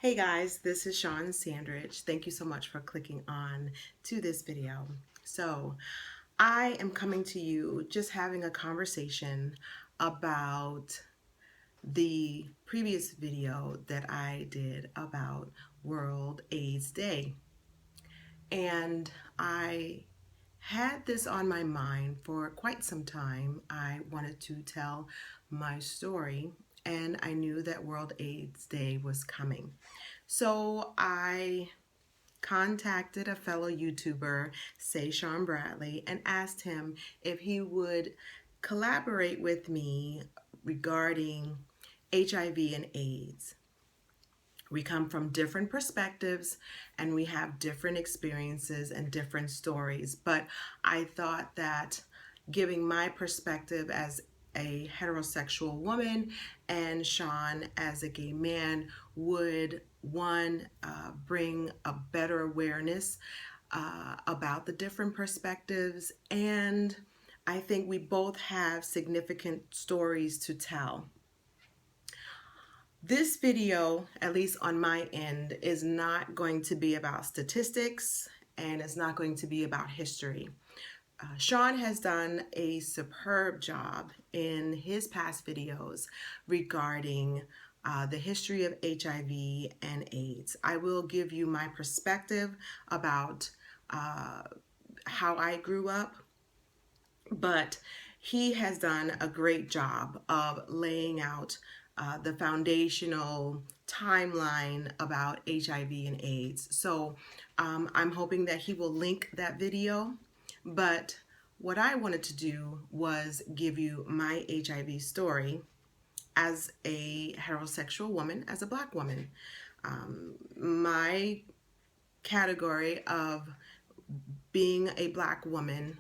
Hey guys, this is Shawn Sandridge. Thank you so much for clicking on to this video. So I am coming to you just having a conversation about the previous video that I did about World AIDS Day. And I had this on my mind for quite some time. I wanted to tell my story, and I knew that World AIDS Day was coming. So I contacted a fellow YouTuber, Shawn Bradley, and asked him if he would collaborate with me regarding HIV and AIDS. We come from different perspectives and we have different experiences and different stories, but I thought that giving my perspective as a heterosexual woman and Shawn as a gay man would bring a better awareness about the different perspectives, and I think we both have significant stories to tell. This video, at least on my end, is not going to be about statistics and it's not going to be about history. Shawn has done a superb job in his past videos regarding the history of HIV and AIDS. I will give you my perspective about how I grew up, but he has done a great job of laying out the foundational timeline about HIV and AIDS. So I'm hoping that he will link that video. But what I wanted to do was give you my HIV story as a heterosexual woman, as a Black woman. My category of being a Black woman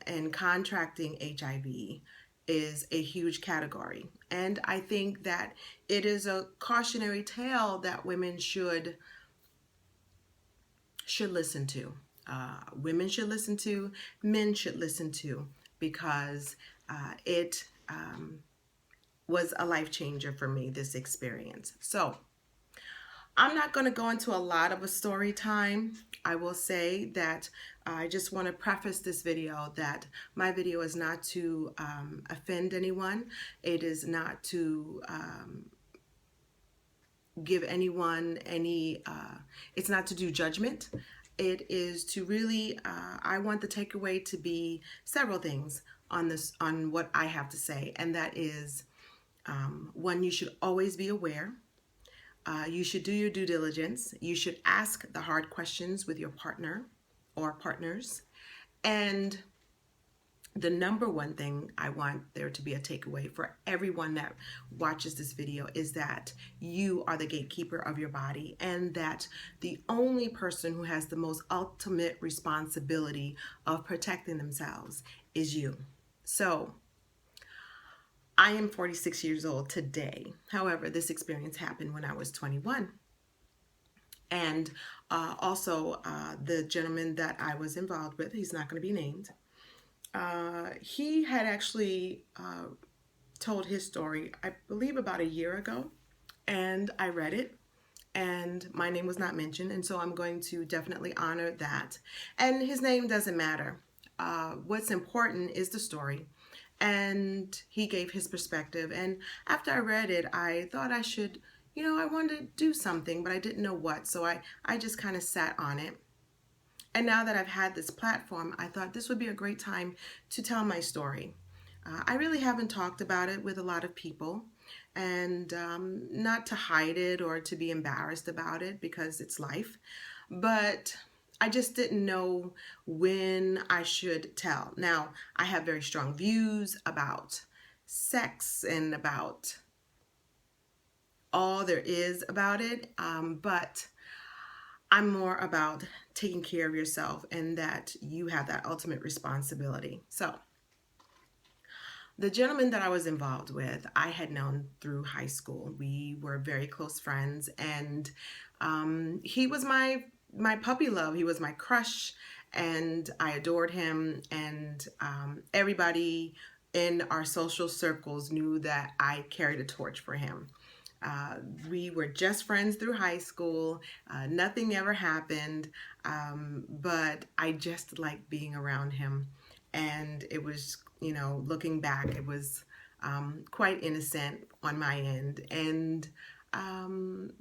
and contracting HIV is a huge category. And I think that it is a cautionary tale that women should listen to. Women should listen to, men should listen to, because it was a life changer for me, this experience. So I'm not going to go into a lot of a story time. I will say that I just want to preface this video that my video is not to offend anyone. It is not to give anyone any, it's not to do judgment. It is to really, I want the takeaway to be several things on what I have to say. And that is, one, you should always be aware. You should do your due diligence. You should ask the hard questions with your partner or partners. And the number one thing I want there to be a takeaway for everyone that watches this video is that you are the gatekeeper of your body, and that the only person who has the most ultimate responsibility of protecting themselves is you. So I am 46 years old today. However, this experience happened when I was 21. And also the gentleman that I was involved with, he's not going to be named, he had actually told his story, I believe about a year ago, and I read it, and my name was not mentioned, and so I'm going to definitely honor that. And his name doesn't matter. What's important is the story. And he gave his perspective. And after I read it, I thought I should, I wanted to do something, but I didn't know what. So I just kind of sat on it. And now that I've had this platform, I thought this would be a great time to tell my story. I really haven't talked about it with a lot of people, and not to hide it or to be embarrassed about it, because it's life. But I just didn't know when I should tell. Now, I have very strong views about sex and about all there is about it, but I'm more about taking care of yourself, and that you have that ultimate responsibility. So the gentleman that I was involved with, I had known through high school. We were very close friends, and he was my puppy love. He was my crush, and I adored him, and everybody in our social circles knew that I carried a torch for him. Uh, we were just friends through high school. Nothing ever happened, but I just liked being around him. And it was, looking back, it was quite innocent on my end. And um,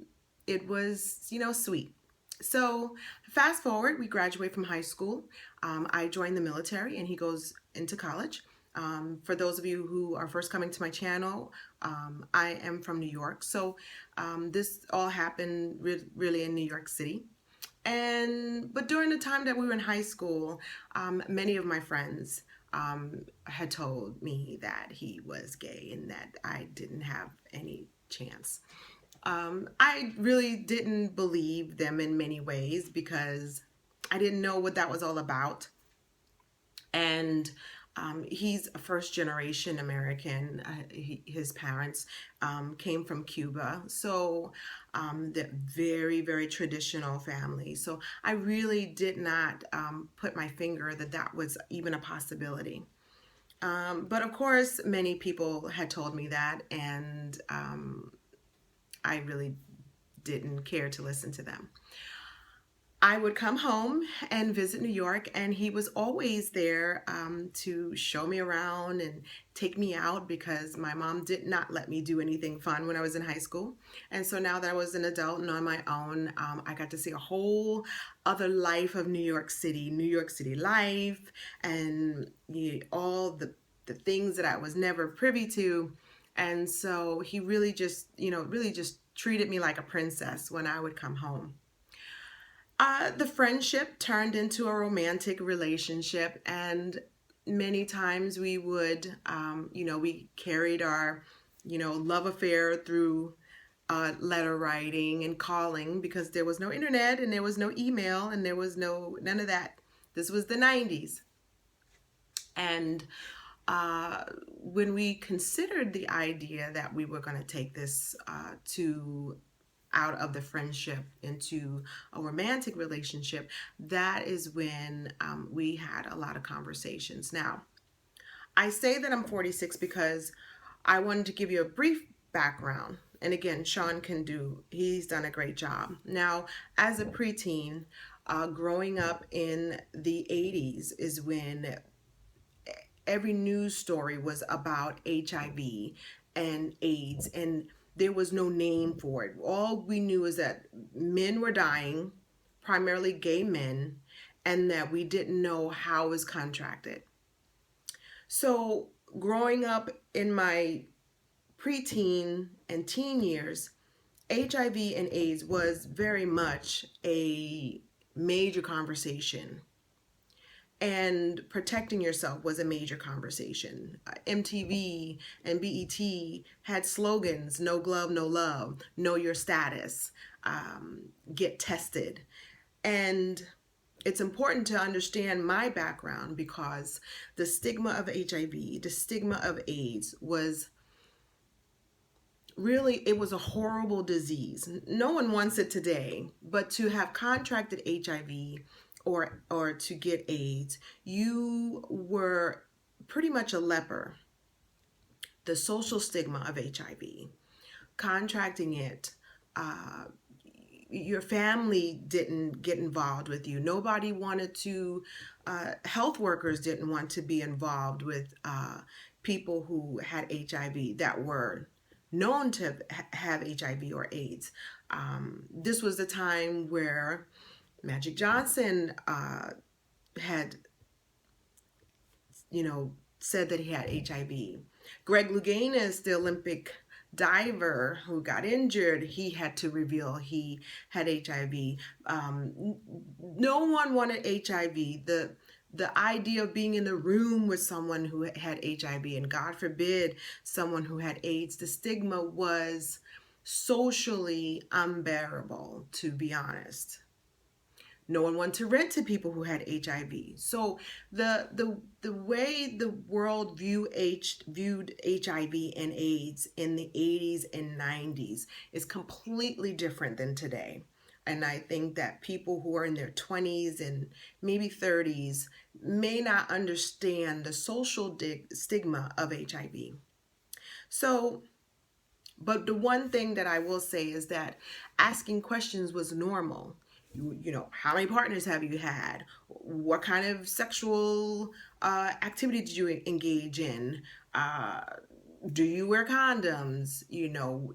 it was, sweet. So fast forward, we graduate from high school. I joined the military, and he goes into college. For those of you who are first coming to my channel, I am from New York. So this all happened really in New York City. But during the time that we were in high school, many of my friends had told me that he was gay and that I didn't have any chance. I really didn't believe them in many ways because I didn't know what that was all about. And he's a first generation American. His parents came from Cuba. So they're very, very traditional family. So I really did not put my finger that that was even a possibility. But of course, many people had told me that, and I really didn't care to listen to them. I would come home and visit New York, and he was always there to show me around and take me out because my mom did not let me do anything fun when I was in high school. And so now that I was an adult and on my own, I got to see a whole other life of New York City life, and all the things that I was never privy to. And so he really just, really just treated me like a princess when I would come home. The friendship turned into a romantic relationship, and many times we would, we carried our, love affair through letter writing and calling because there was no internet and there was no email and there was none of that. This was the 90s. And when we considered the idea that we were going to take this to out of the friendship into a romantic relationship, that is when we had a lot of conversations. Now, I say that I'm 46 because I wanted to give you a brief background. And again, Shawn he's done a great job. Now, as a preteen, growing up in the 80s is when every news story was about HIV and AIDS, and there was no name for it. All we knew is that men were dying, primarily gay men, and that we didn't know how it was contracted. So growing up in my preteen and teen years, HIV and AIDS was very much a major conversation. And protecting yourself was a major conversation. MTV and BET had slogans: no glove, no love, know your status, get tested. And it's important to understand my background because the stigma of HIV, the stigma of AIDS was really, it was a horrible disease. No one wants it today, but to have contracted HIV or to get AIDS, you were pretty much a leper. The social stigma of HIV, contracting it, your family didn't get involved with you. Nobody wanted to, health workers didn't want to be involved with people who had HIV that were known to have HIV or AIDS. This was the time where Magic Johnson had, said that he had HIV. Greg Louganis, the Olympic diver who got injured, he had to reveal he had HIV. No one wanted HIV. The idea of being in the room with someone who had HIV, and God forbid someone who had AIDS, the stigma was socially unbearable, to be honest. No one wanted to rent to people who had HIV. So the way the world viewed HIV and AIDS in the 80s and 90s is completely different than today. And I think that people who are in their 20s and maybe 30s may not understand the social stigma of HIV. So But the one thing that I will say is that asking questions was normal. You know, how many partners have you had? What kind of sexual activity did you engage in? Uh, do you wear condoms? You know,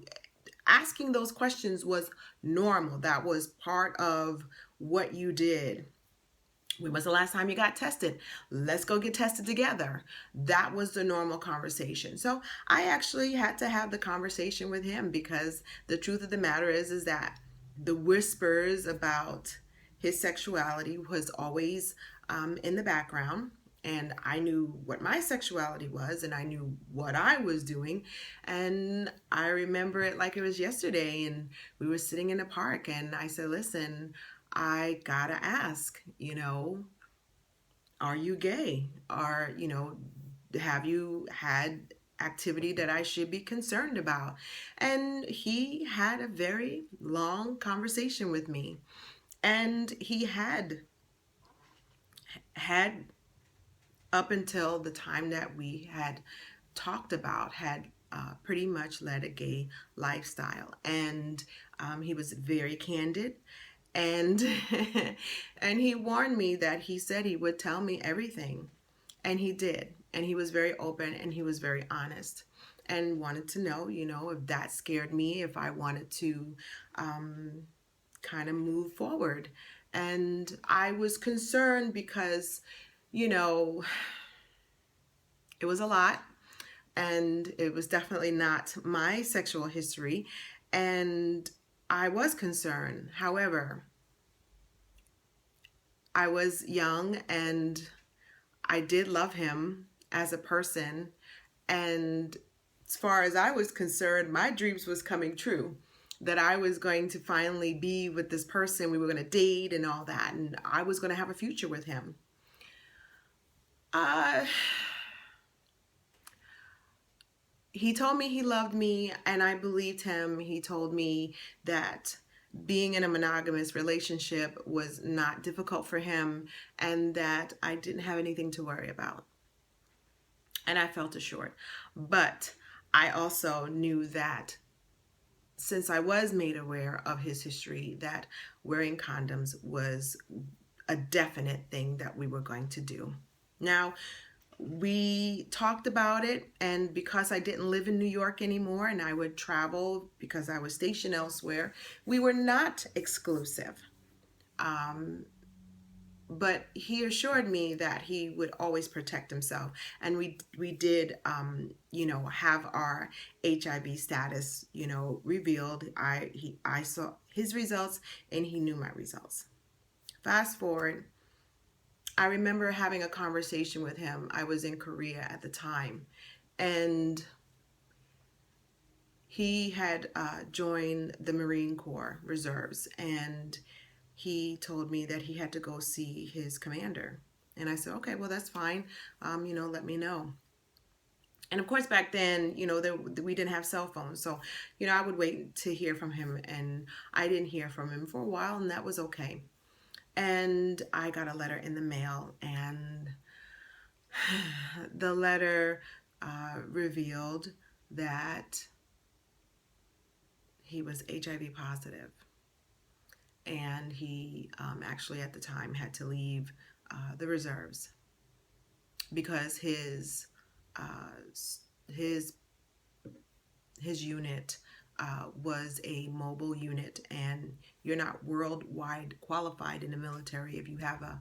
asking those questions was normal. That was part of what you did. When was the last time you got tested? Let's go get tested together. That was the normal conversation. So I actually had to have the conversation with him because the truth of the matter is that the whispers about his sexuality was always in the background. And I knew what my sexuality was and I knew what I was doing. And I remember it like it was yesterday. And we were sitting in the park and I said, listen, I gotta ask, you know, are you gay? Have you had activity that I should be concerned about? And he had a very long conversation with me. And he had up until the time that we had talked about, had pretty much led a gay lifestyle. And he was very candid. And and he warned me that he said he would tell me everything. And he did. And he was very open and he was very honest and wanted to know, you know, if that scared me, if I wanted to kind of move forward. And I was concerned because, you know, it was a lot and it was definitely not my sexual history. And I was concerned. However, I was young and I did love him as a person. And as far as I was concerned, my dreams was coming true. That I was going to finally be with this person. We were going to date and all that. And I was going to have a future with him. Uh, he told me he loved me and I believed him. He told me that being in a monogamous relationship was not difficult for him and that I didn't have anything to worry about. And I felt assured. But I also knew that since I was made aware of his history, that wearing condoms was a definite thing that we were going to do. Now, we talked about it, and because I didn't live in New York anymore and I would travel because I was stationed elsewhere, we were not exclusive. But he assured me that he would always protect himself, and we did have our HIV status revealed. I saw his results and he knew my results. Fast forward, I remember having a conversation with him. I was in Korea at the time, and he had joined the Marine Corps Reserves, and he told me that he had to go see his commander. And I said, okay, well, that's fine. Let me know. And of course, back then, we didn't have cell phones. So, I would wait to hear from him. And I didn't hear from him for a while, and that was okay. And I got a letter in the mail, and the letter revealed that he was HIV positive. And he actually at the time had to leave the reserves because his unit was a mobile unit, and you're not worldwide qualified in the military if you have a.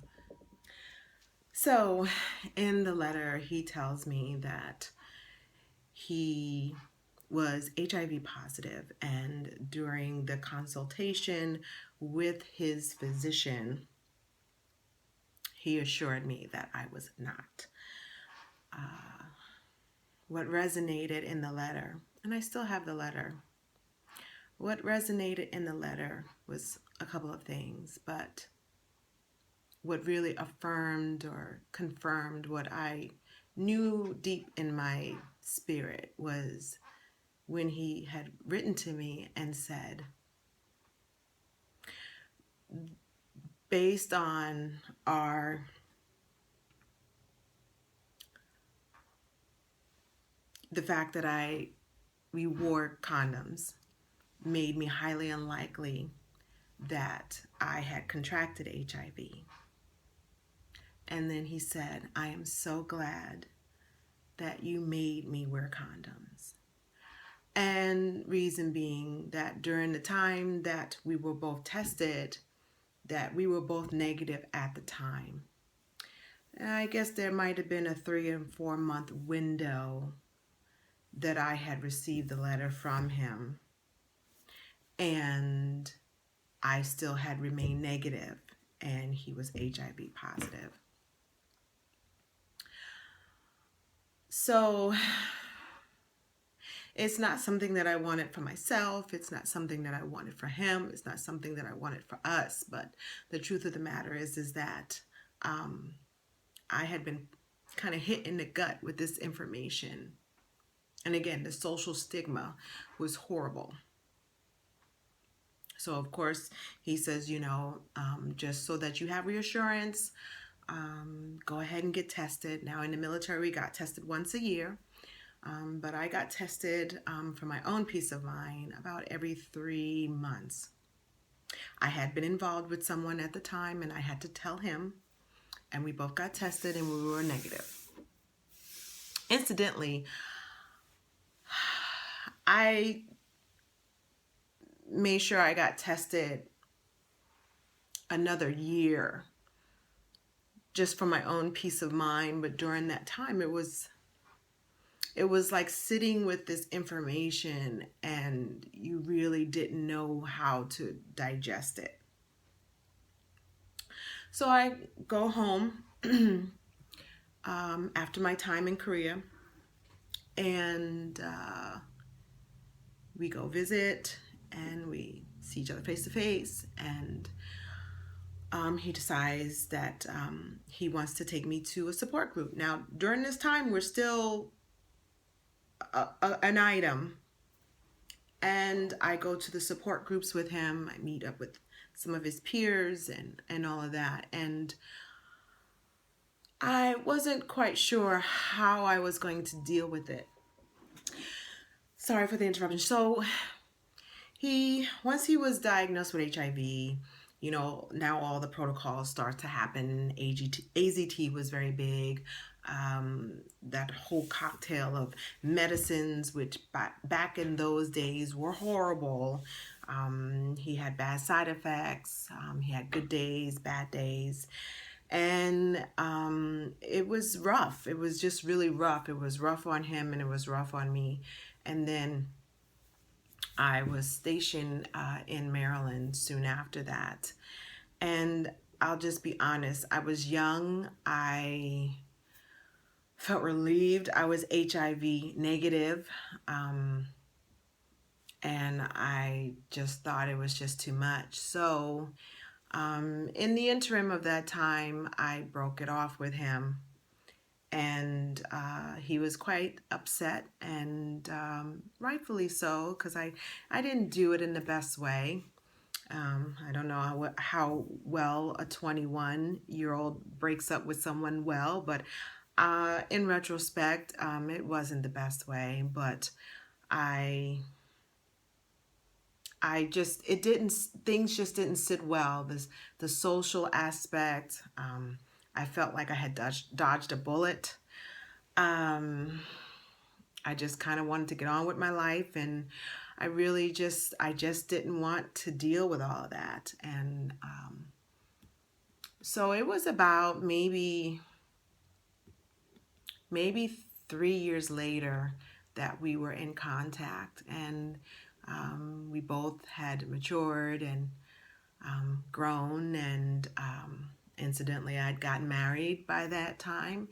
So in the letter, he tells me that he was HIV positive, and during the consultation with his physician, he assured me that I was not. What resonated in the letter, and I still have the letter, what resonated in the letter was a couple of things, but what really affirmed or confirmed what I knew deep in my spirit was when he had written to me and said, based on the fact that I we wore condoms made me highly unlikely that I had contracted HIV. And then he said, I am so glad that you made me wear condoms. And reason being that during the time that we were both tested, that we were both negative at the time. And I guess there might have been a 3 and 4 month window that I had received the letter from him, and I still had remained negative, and he was HIV positive. So it's not something that I wanted for myself. It's not something that I wanted for him. It's not something that I wanted for us. But the truth of the matter is that I had been kind of hit in the gut with this information. And again, the social stigma was horrible. So of course, he says, just so that you have reassurance, go ahead and get tested. Now in the military, we got tested once a year. But I got tested for my own peace of mind about every 3 months. I had been involved with someone at the time, and I had to tell him, and we both got tested and we were negative. Incidentally, I made sure I got tested another year just for my own peace of mind. But during that time, it was like sitting with this information and you really didn't know how to digest it. So I go home after my time in Korea, and we go visit and we see each other face to face, and he decides that he wants to take me to a support group. Now, during this time, we're still an item, and I go to the support groups with him. I meet up with some of his peers and all of that, and I wasn't quite sure how I was going to deal with it. Sorry for the interruption. So once he was diagnosed with HIV, now all the protocols start to happen. AZT was very big. That whole cocktail of medicines, which back in those days were horrible. He had bad side effects. He had good days, bad days. And it was rough. It was just really rough. It was rough on him and it was rough on me. And then I was stationed in Maryland soon after that. And I'll just be honest, I was young. I felt relieved. I was HIV negative. And I just thought it was just too much. So in the interim of that time, I broke it off with him. And he was quite upset, and rightfully so, because I didn't do it in the best way. I don't know how well a 21-year-old breaks up with someone well, but in retrospect, it wasn't the best way. But things just didn't sit well. The social aspect, I felt like I had dodged a bullet. I just kind of wanted to get on with my life, and I just didn't want to deal with all of that. And so it was about maybe 3 years later that we were in contact, and we both had matured and grown, and incidentally, I'd gotten married by that time,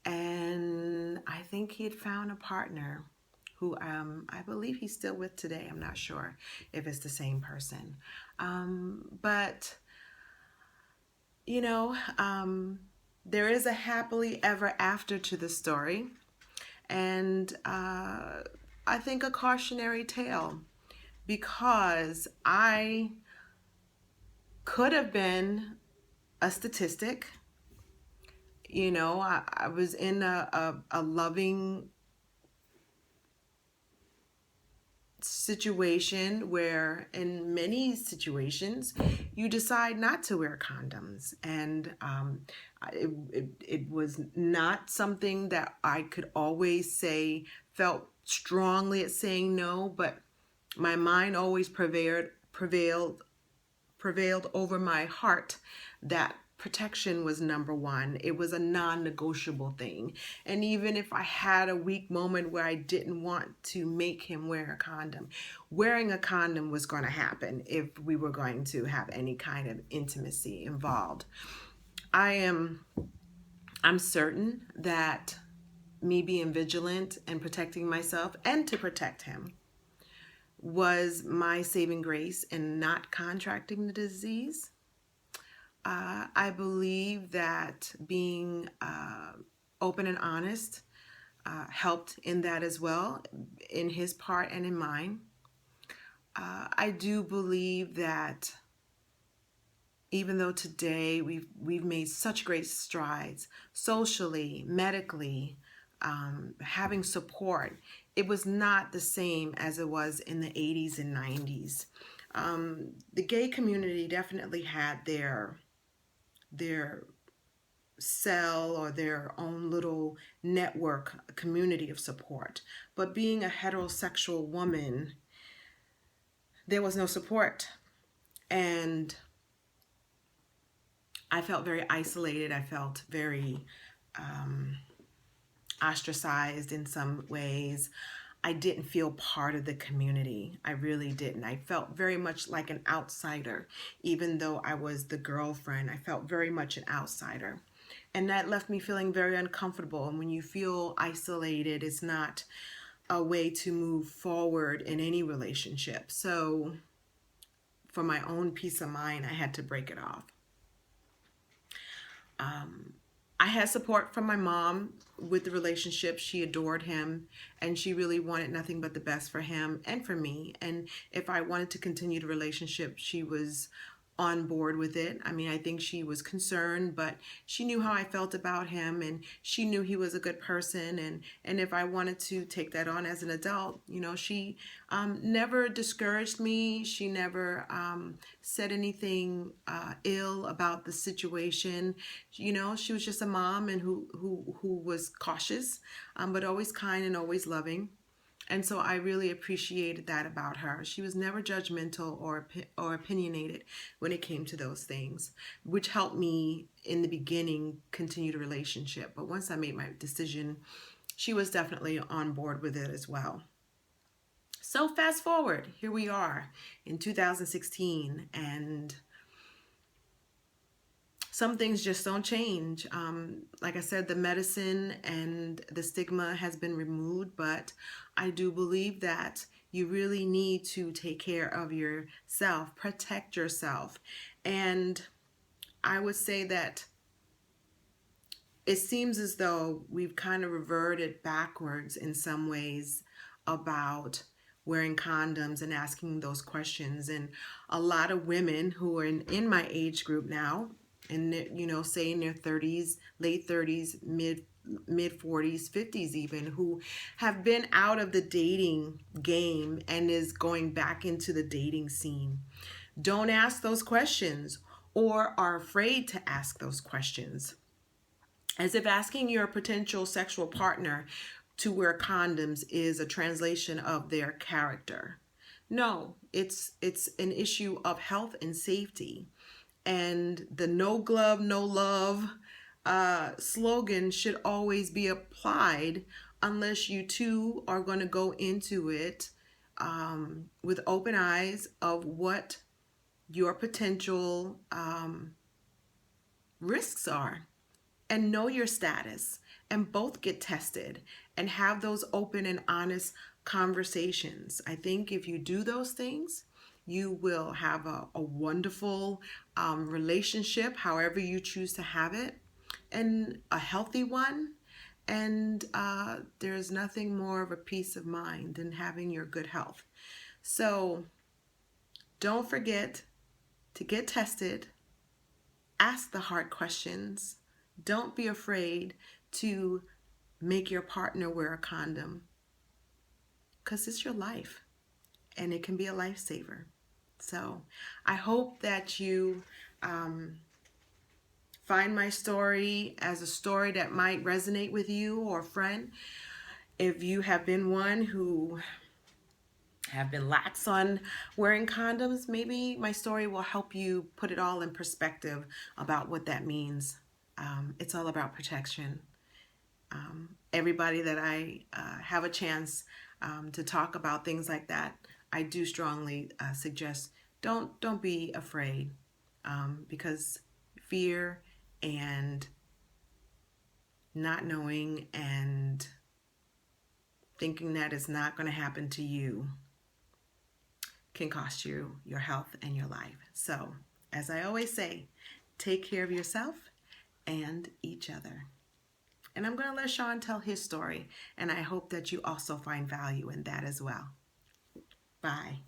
and I think he had found a partner who I believe he's still with today. I'm not sure if it's the same person, but there is a happily ever after to the story, and I think a cautionary tale, because I could have been a statistic. I was in a loving situation where in many situations you decide not to wear condoms, and it was not something that I could always say felt strongly at saying no, but my mind always prevailed over my heart that protection was number one. It was a non-negotiable thing. And even if I had a weak moment where I didn't want to make him wear a condom, wearing a condom was going to happen if we were going to have any kind of intimacy involved. I'm certain that me being vigilant and protecting myself and to protect him was my saving grace in not contracting the disease. I believe that being open and honest helped in that as well, in his part and in mine. I do believe that even though today we've made such great strides socially, medically, having support, it was not the same as it was in the 80s and 90s. The gay community definitely had their cell or their own little network, community of support. But being a heterosexual woman, there was no support. And I felt very isolated. I felt very ostracized in some ways. I didn't feel part of the community. I really didn't. I felt very much like an outsider. Even though I was the girlfriend, I felt very much an outsider. And that left me feeling very uncomfortable. And when you feel isolated, it's not a way to move forward in any relationship. So for my own peace of mind, I had to break it off. I had support from my mom with the relationship. She adored him, and she really wanted nothing but the best for him and for me. And if I wanted to continue the relationship, she was on board with it. I mean, I think she was concerned, but she knew how I felt about him, and she knew he was a good person. And if I wanted to take that on as an adult, she never discouraged me. She never said anything ill about the situation. She was just a mom and who was cautious, but always kind and always loving. And so I really appreciated that about her. She was never judgmental or opinionated when it came to those things, which helped me in the beginning continue the relationship. But once I made my decision, she was definitely on board with it as well. So fast forward, here we are in 2016, and some things just don't change. Like I said, the medicine and the stigma has been removed, but I do believe that you really need to take care of yourself, protect yourself. And I would say that it seems as though we've kind of reverted backwards in some ways about wearing condoms and asking those questions. And a lot of women who are in my age group now, and say in their 30s, late 30s, mid 40s, 50s even, who have been out of the dating game and is going back into the dating scene, don't ask those questions or are afraid to ask those questions, as if asking your potential sexual partner to wear condoms is a translation of their character. No, it's an issue of health and safety. And the no glove, no love slogan should always be applied unless you two are going to go into it with open eyes of what your potential risks are, and know your status, and both get tested and have those open and honest conversations. I think if you do those things, you will have a wonderful relationship, however you choose to have it, and a healthy one. And there's nothing more of a peace of mind than having your good health. So don't forget to get tested, ask the hard questions. Don't be afraid to make your partner wear a condom, because it's your life. and it can be a lifesaver. So I hope that you find my story as a story that might resonate with you or a friend. If you have been one who have been lax on wearing condoms, maybe my story will help you put it all in perspective about what that means. It's all about protection. Everybody that I have a chance to talk about things like that, I do strongly suggest don't be afraid, because fear and not knowing and thinking that it's not going to happen to you can cost you your health and your life. So, as I always say, take care of yourself and each other. And I'm going to let Shawn tell his story, and I hope that you also find value in that as well. Bye.